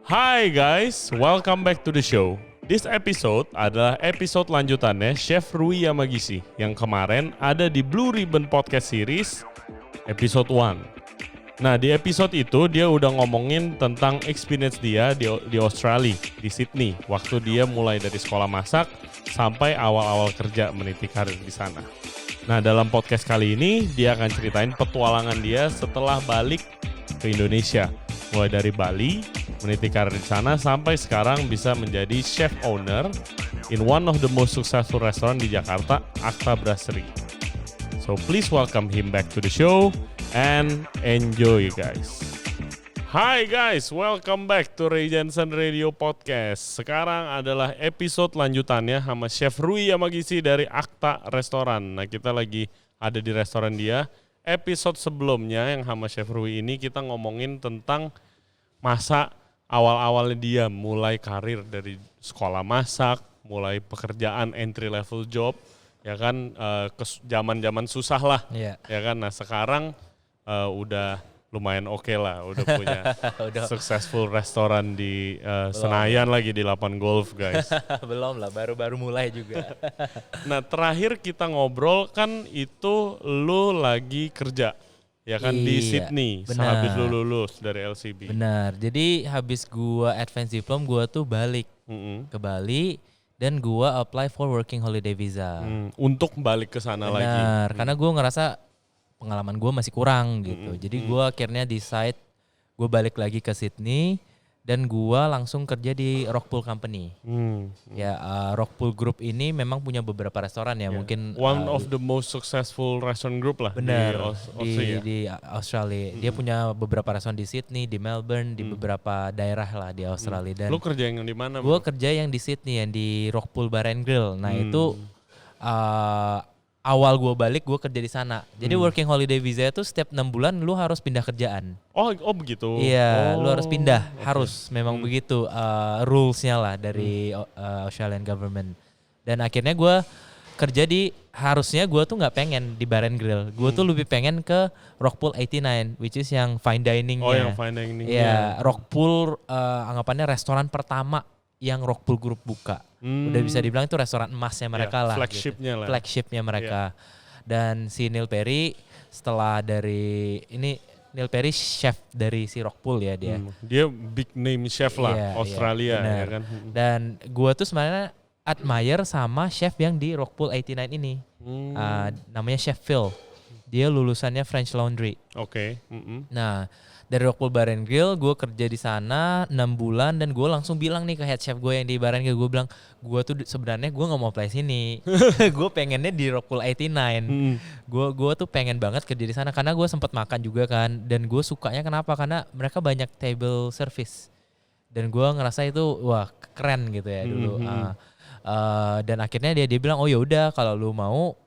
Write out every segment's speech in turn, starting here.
Hi guys, welcome back to the show. This episode adalah episode lanjutannya Chef Rui Yamagishi yang kemarin ada di Blue Ribbon Podcast Series episode 1. Nah di episode itu dia udah ngomongin tentang experience dia di Australia, di Sydney. Waktu dia mulai dari sekolah masak sampai awal-awal kerja meniti karir di sana. Nah dalam podcast kali ini dia akan ceritain petualangan dia setelah balik ke Indonesia. Mulai dari Bali, meniti karir di sana sampai sekarang bisa menjadi chef owner in one of the most successful restaurant di Jakarta, Akta Brasserie. So please welcome him back to the show and enjoy guys. Hi guys, welcome back to Ray Jensen Radio Podcast. Sekarang adalah episode lanjutannya sama Chef Rui Yamagishi dari Akta Restoran. Nah kita lagi ada di restoran dia. Episode sebelumnya yang sama Chef Rui ini kita ngomongin tentang masa awal-awalnya dia mulai karir dari sekolah masak, mulai pekerjaan entry level job, ya kan ke zaman-zaman susah lah, ya kan. Nah sekarang udah lumayan oke lah, udah punya successful restoran di Senayan lagi di Lapan Golf guys. Belum lah, baru-baru mulai juga. Nah terakhir kita ngobrol kan itu lu lagi kerja. Ya kan di Sydney, sehabis lu lulus dari LCB. Benar, jadi habis gua advance diploma gua tuh balik ke Bali dan gua apply for working holiday visa. Untuk balik ke sana lagi. Benar, karena gua ngerasa pengalaman gua masih kurang gitu. Jadi gua akhirnya decide gua balik lagi ke Sydney dan gua langsung kerja di Rockpool Company. Ya Rockpool Group ini memang punya beberapa restoran ya, mungkin one of the most successful restaurant group lah. Benar, di Australia. Dia punya beberapa restoran di Sydney, di Melbourne, di beberapa daerah lah di Australia. Dan lu kerja yang di mana? Gue kerja yang di Sydney, yang di Rockpool Bar and Grill. Nah itu awal gue balik gue kerja di sana. Jadi working holiday visa itu setiap 6 bulan lu harus pindah kerjaan. Oh begitu. Iya, lu harus pindah, harus memang begitu rules-nya lah dari Australian government. Dan akhirnya gue kerja harusnya gue tuh nggak pengen di Bar and Grill. Gue tuh lebih pengen ke Rockpool 89, which is yang fine dining-nya. Oh yang fine dining. Iya, Rockpool anggapannya restoran pertama yang Rockpool Group buka. Udah bisa dibilang itu restoran emasnya mereka lah. Flagshipnya gitu. lah. Flagshipnya mereka. Dan si Neil Perry setelah dari ini, Neil Perry chef dari si Rockpool ya dia. Dia big name chef lah, Australia ya kan. Dan gue tuh sebenarnya admire sama chef yang di Rockpool 89 ini. Namanya Chef Phil. Dia lulusannya French Laundry. Oke. Nah, dari Rockpool Bar and Grill gue kerja di sana 6 bulan dan gue langsung bilang nih ke head chef gue yang di Bar and Grill, gue bilang gue tuh sebenarnya gue nggak mau apply sini. Gue pengennya di Rockpool 89. Gue tuh pengen banget kerja di sana karena gue sempat makan juga kan, dan gue sukanya kenapa? Karena mereka banyak table service dan gue ngerasa itu wah keren gitu ya dulu. Dan akhirnya dia bilang oh ya udah kalau lu mau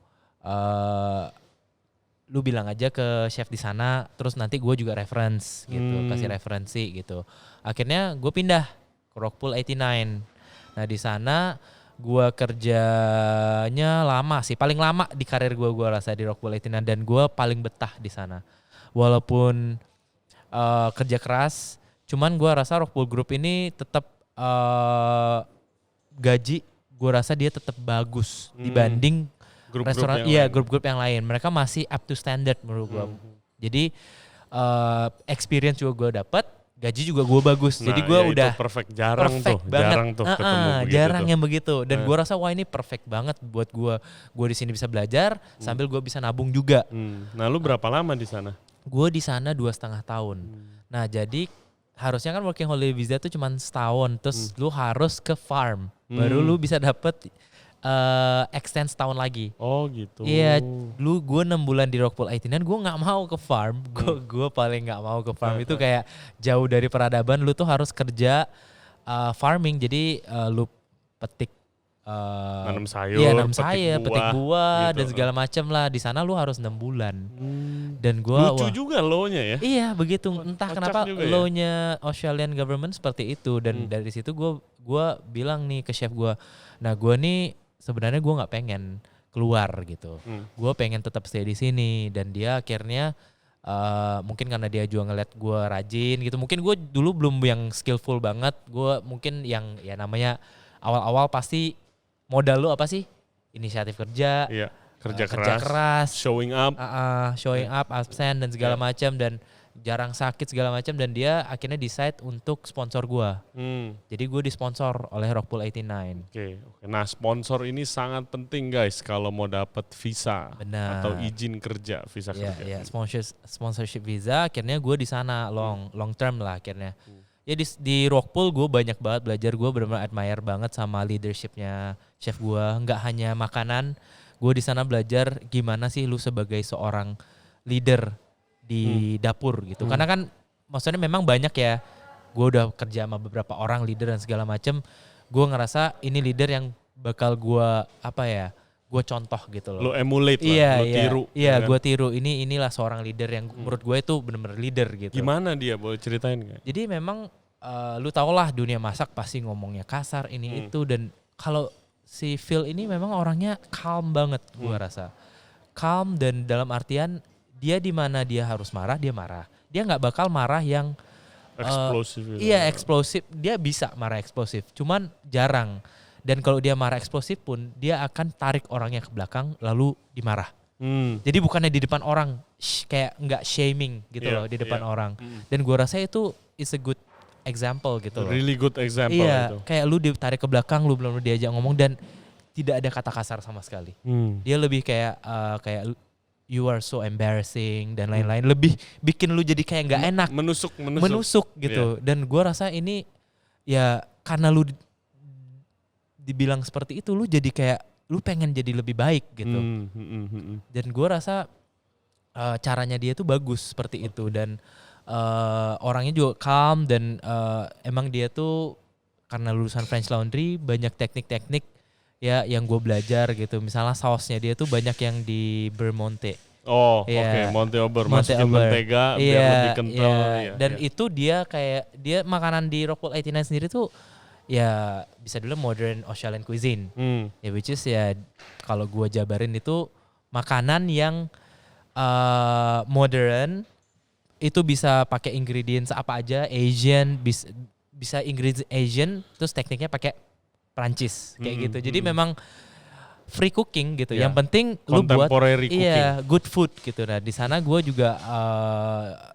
lu bilang aja ke chef di sana, terus nanti gue juga reference gitu, kasih referensi gitu. Akhirnya gue pindah ke Rockpool 89. Nah di sana gue kerjanya lama sih, paling lama di karir gue rasa di Rockpool 89, dan gue paling betah di sana. Walaupun kerja keras, cuman gue rasa Rockpool Group ini tetap gaji gue rasa dia tetap bagus dibanding restoran, grup-grup yang lain. Mereka masih up to standard menurut gue. Jadi experience juga gue dapat, gaji juga gue bagus. Nah, jadi gue udah perfect. Jarang tuh ketemu begitu. Jarang yang begitu. Dan gue rasa wah ini perfect banget buat gue. Gue di sini bisa belajar sambil gue bisa nabung juga. Nah, lu berapa lama di sana? Gue di sana 2,5 tahun. Nah, jadi harusnya kan working holiday visa itu cuma setahun. Terus lu harus ke farm. Baru lu bisa dapet extend setahun lagi. Oh gitu. Iya, gue 6 bulan di Rockpool 89, gue nggak mau ke farm. Gue paling nggak mau ke farm. Itu kayak jauh dari peradaban. Lu tuh harus kerja farming. Jadi lu petik nanam sayur, petik buah gitu. Dan segala macam lah. Di sana lu harus 6 bulan. Dan gue lucu juga lo-nya ya. Iya begitu. Entah kenapa lo-nya Australian government seperti itu. Dan dari situ gue bilang nih ke chef gue, nah gue nih sebenarnya gue nggak pengen keluar gitu. Gue pengen tetap stay di sini. Dan dia akhirnya Mungkin karena dia juga ngeliat gue rajin gitu. Mungkin gue dulu belum yang skillful banget. Gue mungkin yang ya namanya awal-awal pasti modal lu apa sih? Inisiatif kerja, Iya, kerja keras, showing up. showing up, absen dan segala macam dan jarang sakit segala macam dan dia akhirnya decide untuk sponsor gue. Jadi gue disponsor oleh Rockpool 89. Oke. Nah, sponsor ini sangat penting guys kalau mau dapat visa. Benar. Atau izin kerja, visa kerja. Iya, sponsorship visa. Akhirnya gue di sana long term lah akhirnya. Ya di Rockpool gue banyak banget belajar. Gue benar-benar admire banget sama leadershipnya chef gue. Nggak hanya makanan. Gue di sana belajar gimana sih lu sebagai seorang leader di dapur gitu. Karena kan maksudnya memang banyak ya. Gue udah kerja sama beberapa orang leader dan segala macem. Gue ngerasa ini leader yang bakal gue gue contoh gitu loh. Lu emulate lah, lu tiru. Iya, kan? gue tiru. Inilah seorang leader yang menurut gue itu benar-benar leader gitu. Gimana dia? Boleh ceritain nggak? Jadi memang lu tau lah dunia masak pasti ngomongnya kasar ini itu dan kalau si Phil ini memang orangnya calm banget gue rasa. Calm dan dalam artian dia di mana dia harus marah, dia marah. Dia nggak bakal marah yang Eksplosif gitu. Iya, eksplosif. Dia bisa marah eksplosif, cuman jarang. Dan kalau dia marah eksplosif pun, dia akan tarik orangnya ke belakang lalu dimarah. Jadi bukannya di depan orang, kayak nggak shaming gitu loh di depan orang. Dan gua rasa itu is a good example gitu loh. Really good example Iya, itu. kayak lu ditarik ke belakang, lu belum diajak ngomong dan tidak ada kata kasar sama sekali. Dia lebih kayak you are so embarrassing dan lain-lain, lebih bikin lu jadi kayak nggak enak, menusuk gitu. Dan gue rasa ini ya karena lu dibilang seperti itu, lu jadi kayak lu pengen jadi lebih baik gitu. Dan gue rasa caranya dia tuh bagus seperti itu dan orangnya juga calm dan emang dia tuh karena lulusan French Laundry banyak teknik-teknik ya yang gue belajar gitu. Misalnya sausnya dia tuh banyak yang di Bermonte. Oke. Monte Ober. Masukin mentega biar lebih kental. Iya. Dan itu dia kayak dia makanan di Rockpool 89 sendiri tuh ya bisa dulu modern Australian cuisine. Ya which is ya kalau gue jabarin itu makanan yang modern itu bisa pakai ingredients apa aja, Asian bisa ingredients Asian terus tekniknya pakai Prancis kayak gitu. Jadi memang free cooking gitu. Yang penting lu buat good food gitu. Nah, di sana gue juga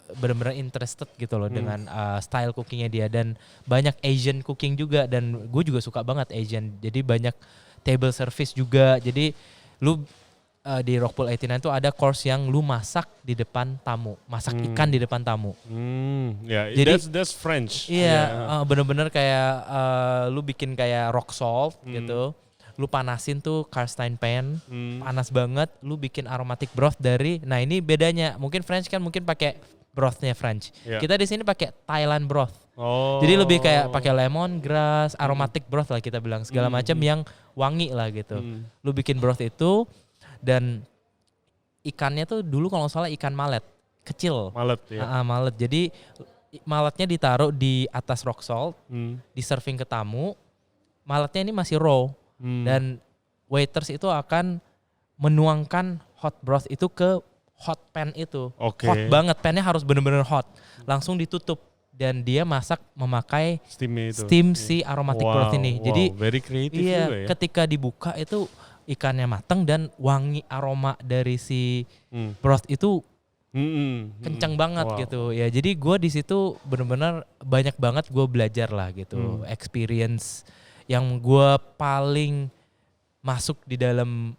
benar-benar interested gitu loh dengan style cookingnya dia dan banyak Asian cooking juga dan gue juga suka banget Asian. Jadi banyak table service juga. Jadi lu di Rockpool 89 tuh ada course yang lu masak di depan tamu, masak ikan di depan tamu. Jadi that's French. Iya, bener-bener kayak lu bikin kayak rock salt gitu, lu panasin tuh cast iron pan, panas banget, lu bikin aromatic broth dari, nah ini bedanya, mungkin French kan mungkin pakai brothnya French, kita di sini pakai Thailand broth. Jadi lebih kayak pakai lemongrass, aromatic broth lah kita bilang segala macam yang wangi lah gitu. Lu bikin broth itu dan ikannya tuh dulu kalau nggak salah ikan malet kecil. Malet. Jadi maletnya ditaruh di atas rock salt, di serving ke tamu. Maletnya ini masih raw dan waiters itu akan menuangkan hot broth itu ke hot pan itu. Hot banget, pannya harus benar-benar hot. Langsung ditutup dan dia masak memakai steam si aromatic broth ini. Jadi very creative juga ya. Ketika dibuka itu ikannya mateng dan wangi aroma dari si broth itu kencang banget gitu ya. Jadi gue di situ benar-benar banyak banget gue belajar lah gitu, experience yang gue paling masuk di dalam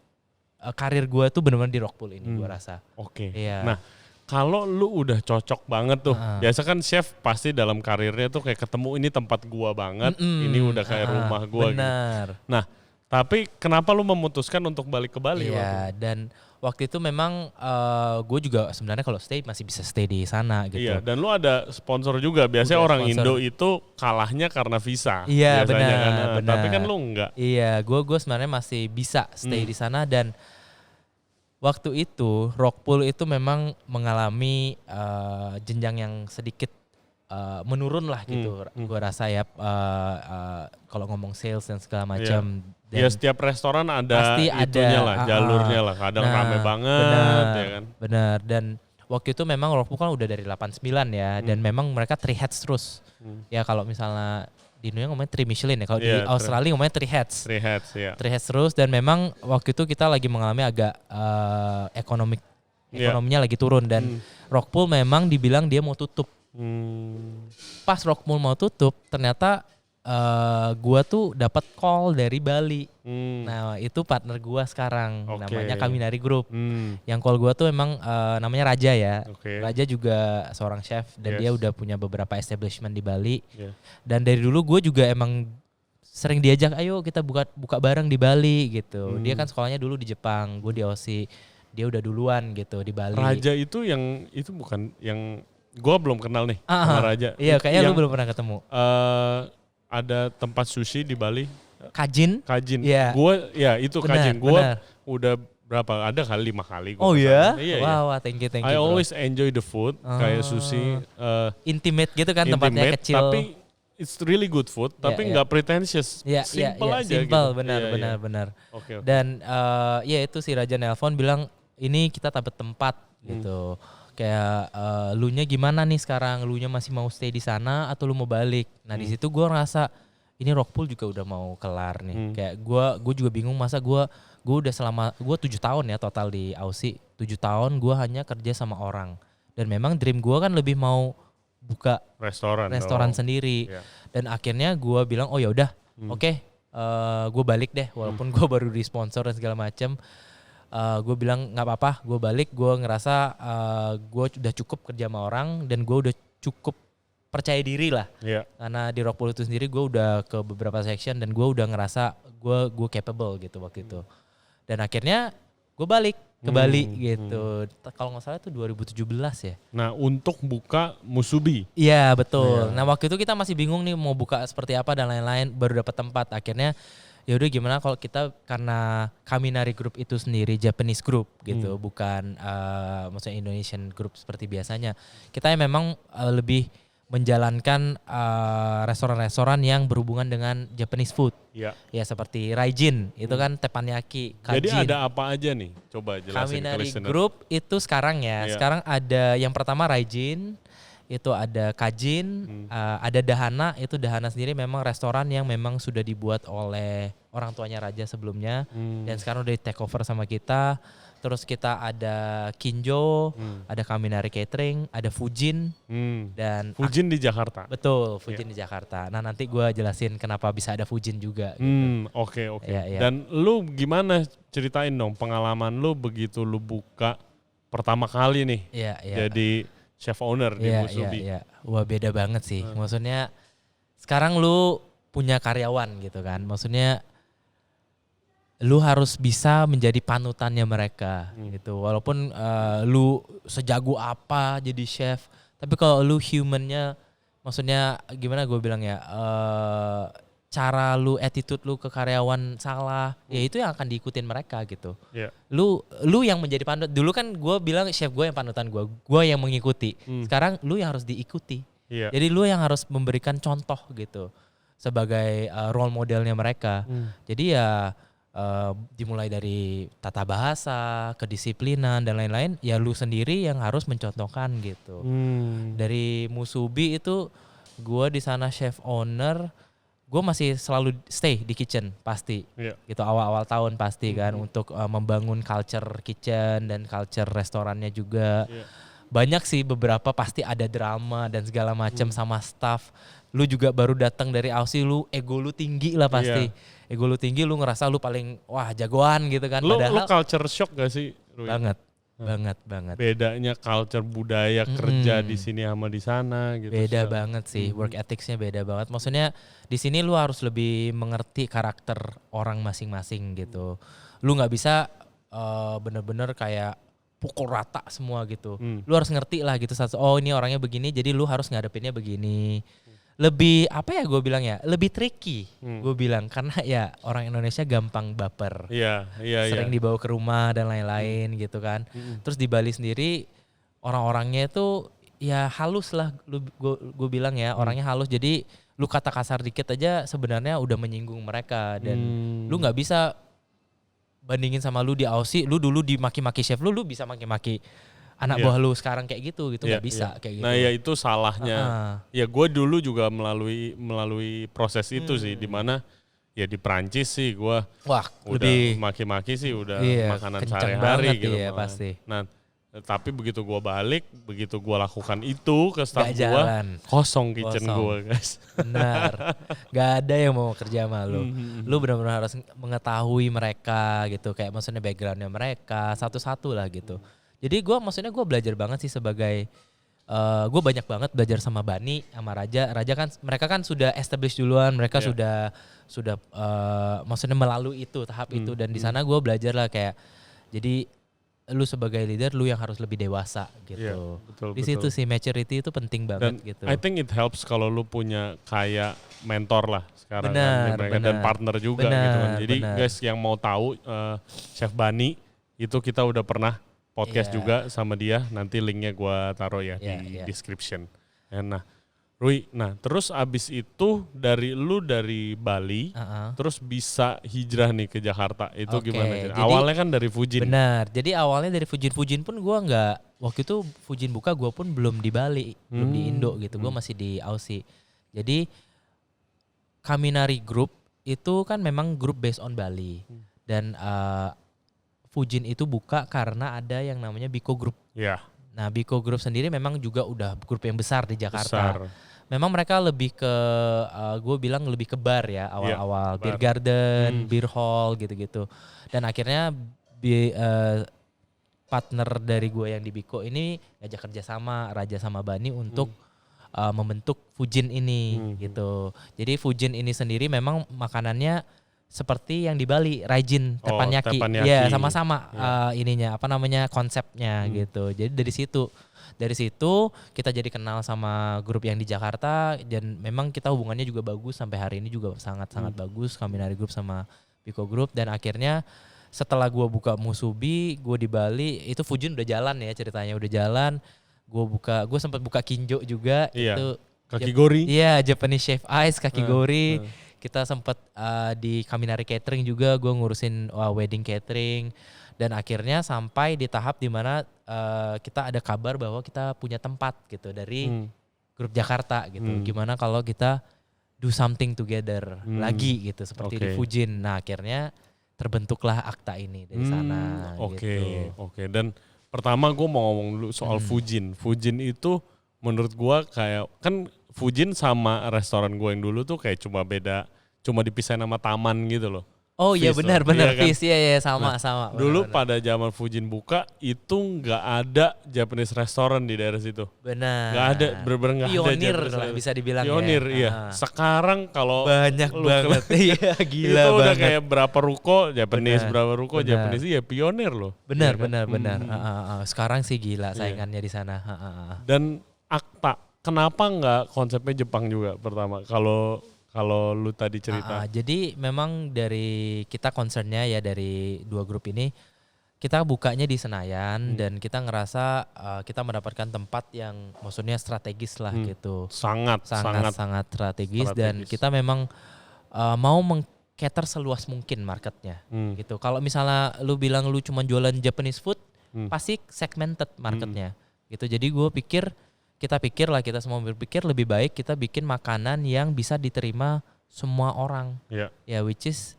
karir gue tuh benar-benar di Rockpool ini gue rasa. Iya. Nah kalau lu udah cocok banget tuh, biasa kan chef pasti dalam karirnya tuh kayak ketemu ini tempat gua banget, ini udah kayak rumah gua. Benar. Gitu. Nah tapi kenapa lu memutuskan untuk balik ke Bali? Iya, dan waktu itu memang gue juga sebenarnya kalau stay masih bisa stay di sana gitu. Iya, dan lu ada sponsor juga. Biasanya orang Indo itu kalahnya karena visa. Iya, benar. Benar. Tapi kan lu enggak. Iya, gue sebenarnya masih bisa stay di sana dan waktu itu Rockpool itu memang mengalami jenjang yang sedikit menurun lah gitu. Gue rasa ya kalau ngomong sales dan segala macam. Ya setiap restoran ada itunya lah, jalurnya lah. Kadang rame banget, ya kan. Benar. Dan waktu itu memang Rockpool kan udah dari 89 ya, dan memang mereka three heads terus. Ya kalau misalnya di Indonesia ngomongnya three Michelin ya, kalau di Australia ngomongnya three heads. Three heads, ya. Three heads terus, dan memang waktu itu kita lagi mengalami agak ekonominya lagi turun, dan Rockpool memang dibilang dia mau tutup. Pas Rockpool mau tutup, ternyata gua tuh dapat call dari Bali. Nah, itu partner gua sekarang, namanya Kaminari Group. Yang call gua tuh emang namanya Raja ya. Raja juga seorang chef dan dia udah punya beberapa establishment di Bali. Dan dari dulu gua juga emang sering diajak, ayo kita buka bareng di Bali gitu. Dia kan sekolahnya dulu di Jepang, gua di Aussie. Dia udah duluan gitu di Bali. Raja itu bukan yang gua belum kenal nih sama Raja. Iya, kayaknya lu belum pernah ketemu. Ada tempat sushi di Bali. Kajin. Yeah. Itu Kajin. Gua udah berapa? Ada kali 5 kali. Oh ya? Iya. Wow, thank you. I always enjoy the food. Kayak sushi. Intimate gitu kan, tempatnya kecil. Tapi it's really good food. Tapi nggak pretentious. Simple aja simple, gitu. Benar. Okay. Dan itu si Raja nelpon bilang, ini kita dapat tempat gitu. Kayak lu nya gimana nih sekarang? Lu nya masih mau stay di sana atau lu mau balik? Nah di situ gue ngerasa ini Rockpool juga udah mau kelar nih. Kayak gue juga bingung, masa gue udah gue 7 tahun ya total di Aussie. 7 tahun gue hanya kerja sama orang. Dan memang dream gue kan lebih mau buka restoran sendiri. Dan akhirnya gue bilang, oh ya udah, oke, gue balik deh. Walaupun gue baru di sponsor dan segala macem. Gue bilang nggak apa-apa, gue balik. Gue ngerasa gue udah cukup kerja sama orang dan gue udah cukup percaya diri lah. Karena di Rockpool itu sendiri gue udah ke beberapa section dan gue udah ngerasa gue capable gitu waktu itu. Dan akhirnya gue balik ke Bali gitu. Kalau nggak salah itu 2017 ya. Nah untuk buka Musubi. Iya betul. Nah waktu itu kita masih bingung nih mau buka seperti apa dan lain-lain. Baru dapat tempat. Akhirnya ya udah gimana kalau kita, karena Kaminari Group itu sendiri Japanese group gitu, bukan maksudnya Indonesian group seperti biasanya. Kita memang lebih menjalankan restoran-restoran yang berhubungan dengan Japanese food. Ya seperti Raijin, itu kan teppanyaki, Kajin. Jadi ada apa aja nih? Coba jelasin ke Kaminari listener. Group itu sekarang ya. Sekarang ada yang pertama Raijin, itu ada Kajin, ada Dahana. Itu Dahana sendiri memang restoran yang memang sudah dibuat oleh orang tuanya Raja sebelumnya, dan sekarang udah di take over sama kita. Terus kita ada Kinjo, ada Kaminari Catering, ada Fujin, dan Fujin di Jakarta. Betul, Fujin di Jakarta. Nah nanti gue jelasin kenapa bisa ada Fujin juga. Gitu. Oke. Dan lu gimana, ceritain dong pengalaman lu begitu lu buka pertama kali nih. Jadi chef owner di Musubi. Wah beda banget sih. Maksudnya sekarang lu punya karyawan gitu kan. Maksudnya lu harus bisa menjadi panutannya mereka gitu. Walaupun lu sejago apa jadi chef, tapi kalau lu humannya, maksudnya gimana gue bilang ya, cara lu, attitude lu ke karyawan salah, ya itu yang akan diikutin mereka gitu. Lu yang menjadi panut. Dulu kan gue bilang chef gue yang panutan gue yang mengikuti. Sekarang lu yang harus diikuti. Jadi lu yang harus memberikan contoh gitu sebagai role modelnya mereka. Jadi ya dimulai dari tata bahasa, kedisiplinan dan lain-lain, ya lu sendiri yang harus mencontohkan gitu. Dari Musubi itu gue di sana chef owner, gue masih selalu stay di kitchen pasti, gitu awal-awal tahun pasti kan, untuk membangun culture kitchen dan culture restorannya juga. Banyak sih, beberapa pasti ada drama dan segala macam sama staff. Lu juga baru datang dari Aussie, lu ego lu tinggi lah pasti. Ego lu tinggi, lu ngerasa lu paling wah jagoan gitu kan. Lu Padahal culture shock gak sih, Rui? Banget. Bedanya culture budaya kerja di sini sama di sana gitu. Beda banget sih, work ethics-nya beda banget. Maksudnya di sini lu harus lebih mengerti karakter orang masing-masing gitu. Lu nggak bisa bener-bener kayak pukul rata semua gitu. Lu harus ngerti lah gitu. Oh ini orangnya begini, jadi lu harus ngadepinnya begini. Lebih apa ya gue bilang ya, lebih tricky gue bilang, karena ya orang Indonesia gampang baper, sering dibawa ke rumah dan lain-lain gitu kan. Terus di Bali sendiri orang-orangnya itu ya halus lah, gue bilang ya, orangnya halus. Jadi lu kata kasar dikit aja sebenarnya udah menyinggung mereka, dan lu nggak bisa bandingin sama lu di Aussie. Lu dulu dimaki-maki chef lu bisa maki-maki anak buah lu sekarang kayak gitu nggak bisa kayak gitu. Nah ya itu salahnya. Ya gue dulu juga melalui proses itu sih, dimana ya di Prancis sih gue udah lebih maki-maki sih udah makanan kenceng sehari-hari gitu. Ya, pasti. Nah tapi begitu gue balik, begitu gue lakukan itu ke staff gue, kosong kitchen gue guys. Benar, gak ada yang mau kerja sama lu. Lu benar-benar harus mengetahui mereka gitu, kayak maksudnya backgroundnya mereka satu-satu lah gitu. Jadi gue belajar banget sih sebagai gue banyak banget belajar sama Bani, sama Raja. Raja kan mereka kan sudah established duluan, mereka sudah maksudnya melalui itu tahap itu, dan di sana gue belajar lah kayak jadi lu sebagai leader lu yang harus lebih dewasa gitu. Di situ sih maturity itu penting banget. Dan gitu. I think it helps kalau lu punya kayak mentor lah sekarang dan partner juga gitu kan. Jadi guys yang mau tahu Chef Bani itu kita udah pernah podcast juga sama dia, nanti linknya gue taruh ya di description. Nah Rui, terus abis itu dari Bali, terus bisa hijrah nih ke Jakarta, itu gimana? Jadi, awalnya kan dari Fujin. Benar, jadi awalnya dari Fujin pun gue nggak, waktu itu Fujin buka gue pun belum di Bali, belum di Indo gitu, gue masih di Aussie. Jadi Kaminari Group itu kan memang grup based on Bali, dan Fujin itu buka karena ada yang namanya Biko Group. Iya. Nah, Biko Group sendiri memang juga udah grup yang besar di Jakarta. Memang mereka lebih ke, gue bilang lebih ke bar ya awal-awal. Beer garden, beer hall gitu-gitu. Dan akhirnya partner dari gue yang di Biko ini ngajak kerja sama Raja sama Bani untuk membentuk Fujin ini gitu. Jadi Fujin ini sendiri memang makanannya seperti yang di Bali, Raijin, teppanyaki. Ya, sama-sama ininya, konsepnya gitu. Jadi dari situ kita jadi kenal sama grup yang di Jakarta, dan memang kita hubungannya juga bagus sampai hari ini juga sangat-sangat bagus, Kaminari Group sama Biko Group. Dan akhirnya setelah gue buka Musubi, gue di Bali, itu Fujin udah jalan ya ceritanya, udah jalan. Gue sempat buka Kinjo juga, itu Kakigori. Iya, Japanese Chef Ice, Kakigori. Kita sempat di Kaminari Catering juga, gue ngurusin wedding catering, dan akhirnya sampai di tahap dimana kita ada kabar bahwa kita punya tempat gitu dari grup Jakarta gitu. Gimana kalau kita do something together lagi gitu seperti di Fujin. Nah akhirnya terbentuklah Akta ini dari sana. Oke. Dan pertama gue mau ngomong dulu soal Fujin. Fujin itu menurut gue kayak kan Fujin sama restoran gue yang dulu tuh kayak cuma dipisahin sama taman gitu loh. Oh iya benar Fish, iya sama. Dulu pada zaman Fujin buka itu nggak ada Japanese restaurant di daerah situ. Benar. Nggak ada, bener-bener nggak ada. Pionir lah bisa dibilang. Pionir iya. Sekarang kalau banyak banget. Iya gila itu banget. udah kayak berapa ruko Japanese, berapa ruko Japanese, iya pionir loh. Benar. Sekarang sih gila saingannya di sana. Dan Akta, kenapa nggak konsepnya Jepang juga pertama? Kalau lu tadi cerita. Jadi memang dari kita concernnya ya dari dua grup ini, kita bukanya di Senayan dan kita ngerasa kita mendapatkan tempat yang maksudnya strategis lah gitu. Sangat strategis, dan kita memang mau meng-cater seluas mungkin marketnya gitu. Kalau misalnya lu bilang lu cuma jualan Japanese food, pasti segmented marketnya gitu. Jadi kita semua berpikir lebih baik kita bikin makanan yang bisa diterima semua orang, ya which is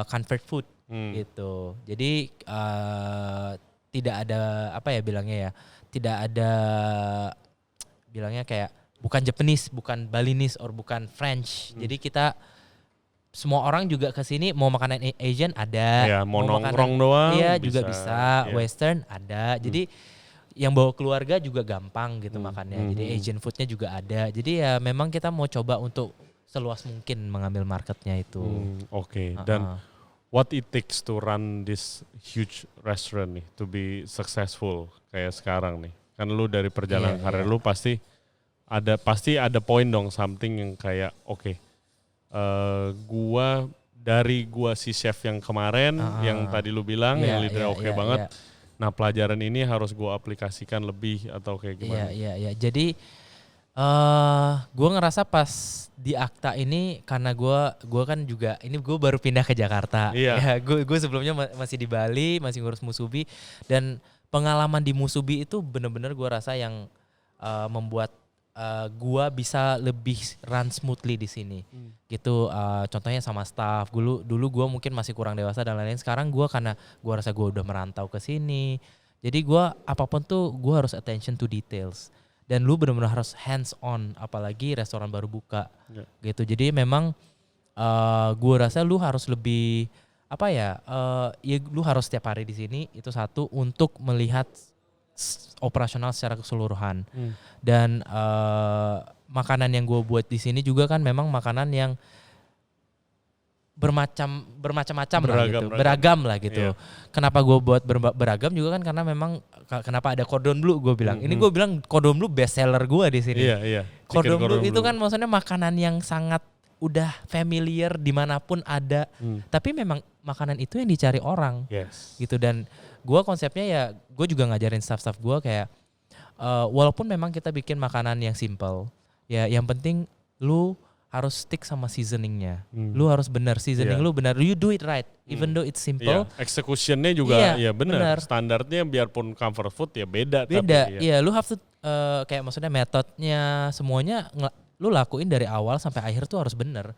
comfort food gitu. Jadi tidak ada tidak ada bilangnya kayak bukan Japanese, bukan Balinese, or bukan French. Jadi kita semua orang juga kesini mau makanan Asian ada, mau nongkrong doang, juga bisa. Western ada. Jadi yang bawa keluarga juga gampang gitu makannya. Jadi Asian foodnya juga ada. Jadi ya memang kita mau coba untuk seluas mungkin mengambil marketnya itu. Dan what it takes to run this huge restaurant nih to be successful kayak sekarang nih. Kan lu dari perjalanan karir lu pasti ada poin dong, something yang kayak gua si chef yang kemarin yang tadi lu bilang yang leader banget. Nah pelajaran ini harus gue aplikasikan lebih atau kayak gimana? Iya. Jadi gue ngerasa pas di Akta ini karena gue kan juga ini gue baru pindah ke Jakarta. Iya. Ya, gue sebelumnya masih di Bali, masih ngurus Musubi, dan pengalaman di Musubi itu bener-bener gue rasa yang membuat gue bisa lebih run smoothly di sini. Gitu. Contohnya sama staff. Dulu gue mungkin masih kurang dewasa dan lain-lain. Sekarang gue karena gue rasa gue udah merantau ke sini. Jadi gue apapun tuh gue harus attention to details. Dan lu benar-benar harus hands on, apalagi restoran baru buka, gitu. Jadi memang gue rasa lu harus lebih ya lu harus setiap hari di sini itu satu untuk melihat operasional secara keseluruhan. Dan makanan yang gue buat di sini juga kan memang makanan yang bermacam-macam lah gitu, beragam lah gitu. Kenapa gue buat beragam juga kan karena memang kenapa ada cordon bleu gue bilang. Ini gue bilang cordon bleu best seller gue di sini. Cordon bleu itu kan maksudnya makanan yang sangat udah familiar dimanapun ada. Tapi memang makanan itu yang dicari orang. Gitu. Dan gue konsepnya ya gue juga ngajarin staff-staff gue kayak walaupun memang kita bikin makanan yang simple, ya yang penting lu harus stick sama seasoningnya. Lu harus benar seasoning lu benar. You do it right, even though it's simple. Executionnya juga benar. Standarnya biarpun comfort food ya beda. Iya, lu have to kayak maksudnya metodenya semuanya lu lakuin dari awal sampai akhir tuh harus benar.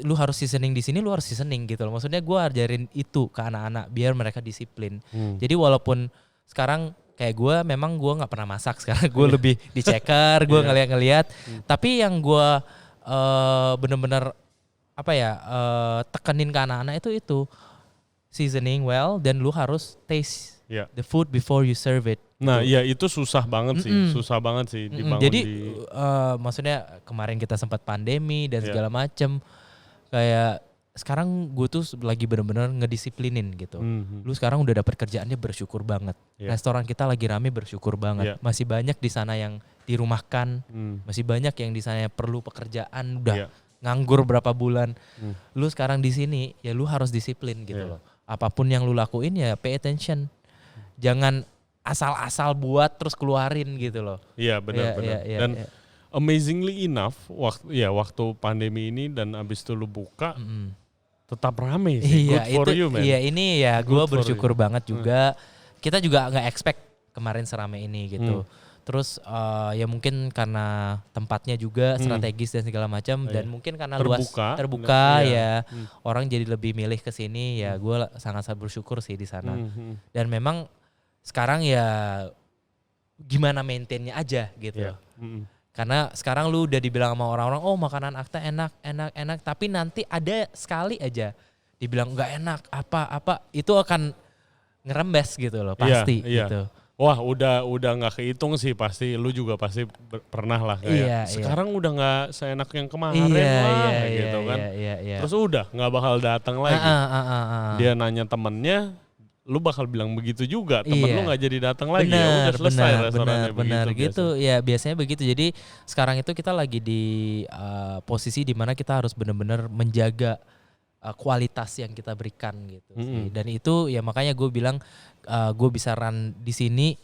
Lu harus seasoning di sini, lu harus seasoning gitu loh. Maksudnya gue ajarin itu ke anak-anak biar mereka disiplin. Jadi walaupun sekarang kayak gue memang gue nggak pernah masak sekarang, gue lebih di checker, gue ngeliat. Tapi yang gue bener-bener tekenin ke anak-anak itu seasoning well, dan lu harus taste the food before you serve it. Nah iya itu susah banget sih dibangun. Jadi maksudnya kemarin kita sempat pandemi dan segala macem, kayak sekarang gue tuh lagi bener-bener ngedisiplinin gitu. Lu sekarang udah dapet kerjaannya, bersyukur banget. Restoran kita lagi rame, bersyukur banget. Masih banyak di sana yang dirumahkan, masih banyak yang di sana perlu pekerjaan, udah nganggur berapa bulan. Lu sekarang di sini ya lu harus disiplin gitu loh. Apapun yang lu lakuin ya pay attention. Jangan asal-asal buat terus keluarin gitu loh. Iya benar. Dan amazingly enough waktu pandemi ini dan abis itu lu buka tetap rame sih. Good for you man. Iya ini ya gue bersyukur banget juga. Kita juga nggak expect kemarin serame ini gitu. Terus ya mungkin karena tempatnya juga strategis dan segala macam, dan mungkin karena terbuka ya orang jadi lebih milih ke sini ya. Gue sangat bersyukur sih di sana. Dan memang sekarang ya gimana maintainnya aja gitu. Karena sekarang lu udah dibilang sama orang-orang, oh makanan Akta enak, tapi nanti ada sekali aja dibilang nggak enak apa itu akan ngerembes gitu loh pasti gitu. Wah udah nggak kehitung sih, pasti lu juga pasti pernah lah kayak sekarang udah nggak seenak yang kemarin gitu kan. Terus udah nggak bakal datang lagi. Dia nanya temennya, lu bakal bilang begitu juga, temen lu nggak jadi datang lagi, ya udah selesai restorannya benar gitu. Biasa. Ya biasanya begitu. Jadi sekarang itu kita lagi di posisi di mana kita harus benar-benar menjaga kualitas yang kita berikan gitu sih. Dan itu ya makanya gue bilang gue bisa run di sini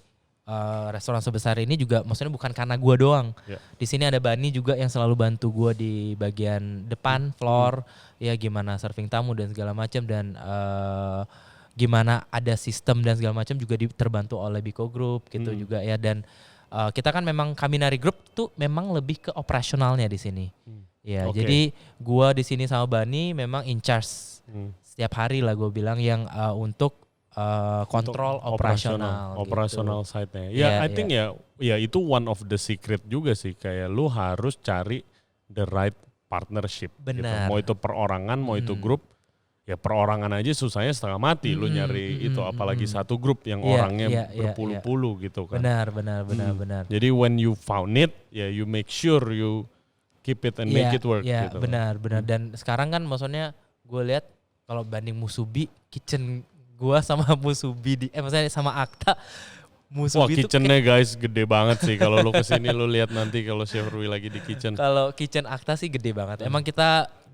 restoran sebesar ini juga maksudnya bukan karena gue doang. Di sini ada Bani juga yang selalu bantu gue di bagian depan floor, ya gimana serving tamu dan segala macam, dan gimana ada sistem dan segala macam juga terbantu oleh Biko Group gitu juga ya. Dan kita kan memang Kaminari Group tuh memang lebih ke operasionalnya di sini. Ya, jadi gua di sini sama Bani memang in charge setiap hari lah gue bilang yang untuk kontrol operasional gitu. Side-nya. Ya, I think ya itu one of the secret juga sih, kayak lu harus cari the right partnership. Gitu. Mau itu perorangan, mau itu grup. Ya perorangan aja susahnya setengah mati lu nyari itu, apalagi satu grup yang orangnya berpuluh-puluh gitu kan. Benar. Jadi when you found it, ya you make sure you keep it and make it work gitu. Benar. Dan sekarang kan maksudnya gue lihat kalau banding Musubi, kitchen gue sama Musubi maksudnya sama Akta, Musubi. Wah kitchennya guys gede banget sih. Kalau lu kesini lu lihat nanti kalau Chef Rui lagi di kitchen. Kalau kitchen Akta sih gede banget.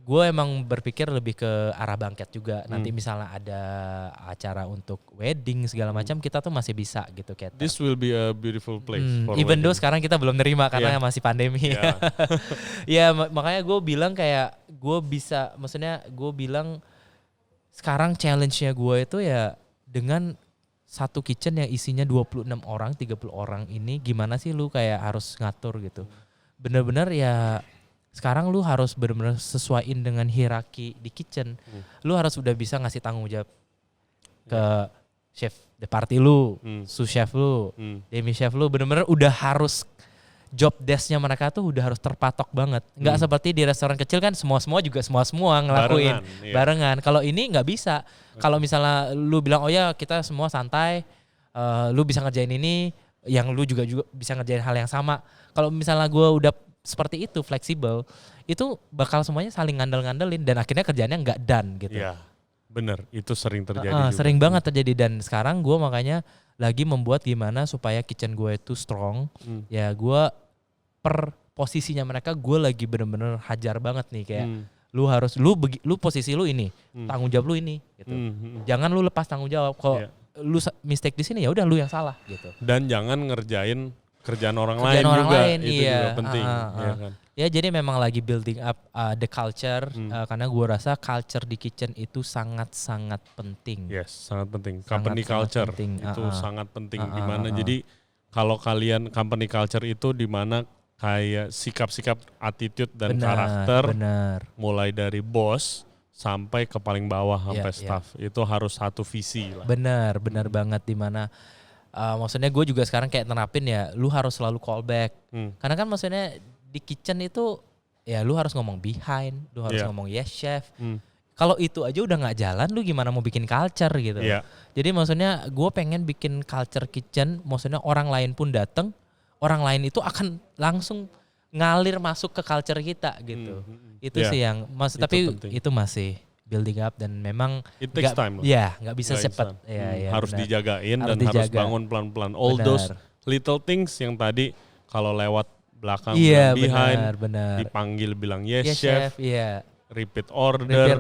Gue emang berpikir lebih ke arah banket juga. Nanti misalnya ada acara untuk wedding segala macam, kita tuh masih bisa gitu kayak. This will be a beautiful place for even wedding. though sekarang kita belum nerima karena masih pandemi. Ya makanya gue bilang kayak gue bilang sekarang challenge-nya gue itu ya dengan satu kitchen yang isinya 26 orang, 30 orang ini gimana sih lu kayak harus ngatur gitu. Bener-bener ya sekarang lu harus bener-bener sesuaiin dengan hierarki di kitchen. Lu harus udah bisa ngasih tanggung jawab ke chef de party lu, sous chef lu, demi chef lu, bener-bener udah harus job desk-nya mereka tuh udah harus terpatok banget. Nggak seperti di restoran kecil kan semua juga semua ngelakuin barengan. Kalau ini nggak bisa. Kalau misalnya lu bilang oh ya kita semua santai, lu bisa ngerjain ini, yang lu juga bisa ngerjain hal yang sama. Kalau misalnya gue udah seperti itu fleksibel, itu bakal semuanya saling ngandel-ngandelin dan akhirnya kerjaannya nggak done gitu. Iya, bener. Itu sering terjadi juga. Sering banget terjadi dan sekarang gue makanya lagi membuat gimana supaya kitchen gue itu strong. Ya gue per posisinya mereka gue lagi bener-bener hajar banget nih kayak lu harus lu posisi lu ini, tanggung jawab lu ini gitu. Jangan lu lepas tanggung jawab. Kalau lu mistake di sini ya udah lu yang salah gitu. Dan jangan ngerjain kerjaan orang lain itu iya. juga penting. Ya, kan? Ya jadi memang lagi building up the culture karena gue rasa culture di kitchen itu sangat-sangat penting. Yes, sangat penting. Company culture penting. itu sangat penting. Gimana? Jadi kalau kalian company culture itu di mana kayak sikap-sikap, attitude dan karakter, mulai dari bos sampai ke paling bawah sampai staff itu harus satu visi lah. Benar banget di mana. Maksudnya gue juga sekarang kayak nerapin ya, lu harus selalu callback. Karena kan maksudnya di kitchen itu ya lu harus ngomong behind, lu harus ngomong yes chef. Kalau itu aja udah nggak jalan, lu gimana mau bikin culture gitu. Jadi maksudnya gue pengen bikin culture kitchen, maksudnya orang lain pun dateng, orang lain itu akan langsung ngalir masuk ke culture kita gitu. Itu sih yang tapi penting. Itu masih building up dan memang nggak bisa cepat. Harus dijagain dan harus bangun pelan-pelan. All those little things yang tadi kalau lewat belakang bilang behind, dipanggil bilang yes chef, repeat order,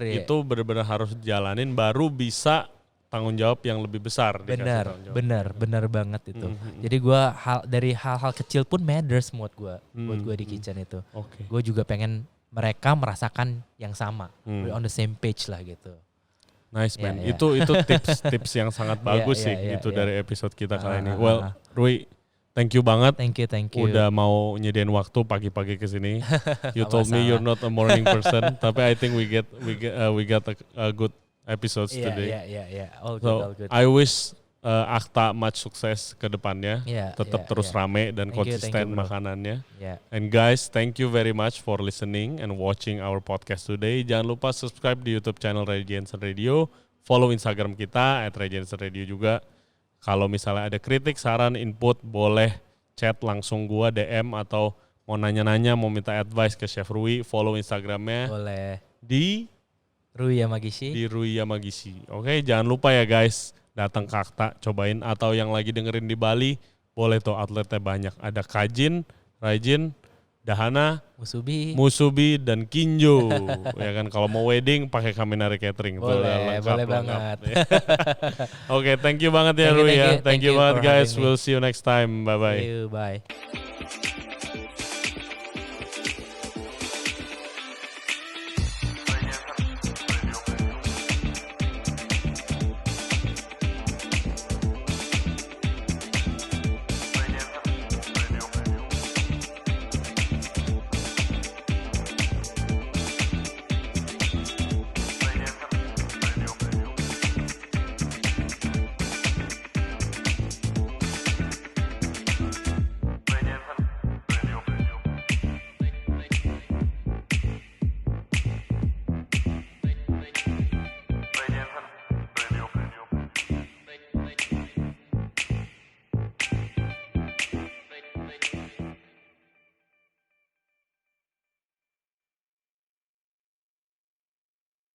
itu benar-benar harus jalanin baru bisa tanggung jawab yang lebih besar. Benar banget itu. Jadi gue dari hal-hal kecil pun matters buat gue di kitchen itu. Gue juga pengen mereka merasakan yang sama, on the same page lah gitu. Nice man, itu tips yang sangat bagus itu dari episode kita kali ini. Well, Rui, thank you banget. Thank you. Udah mau nyediain waktu pagi-pagi ke sini. You told me you're not a morning person, tapi I think we got a good episodes today. All good. I wish Akta much sukses ke depannya. Tetap terus rame dan konsisten makanannya. And guys, thank you very much for listening and watching our podcast today. Jangan lupa subscribe di YouTube channel Ray Jensen Radio. Follow Instagram kita @RayJensenRadio juga. Kalau misalnya ada kritik, saran, input, boleh chat langsung gua DM atau mau nanya-nanya, mau minta advice ke Chef Rui, follow Instagramnya. Boleh. Di Rui Yamagishi. Oke, jangan lupa ya guys, datang ke Akta, cobain. Atau yang lagi dengerin di Bali, boleh tuh outletnya banyak. Ada Kajin, Raijin, Dahana, Musubi dan Kinjo. Ya kan, kalau mau wedding pakai Kaminari Catering. Boleh banget. Oke, thank you banget ya Rui ya. Thank you banget guys. We'll see you next time. Bye-bye. Bye.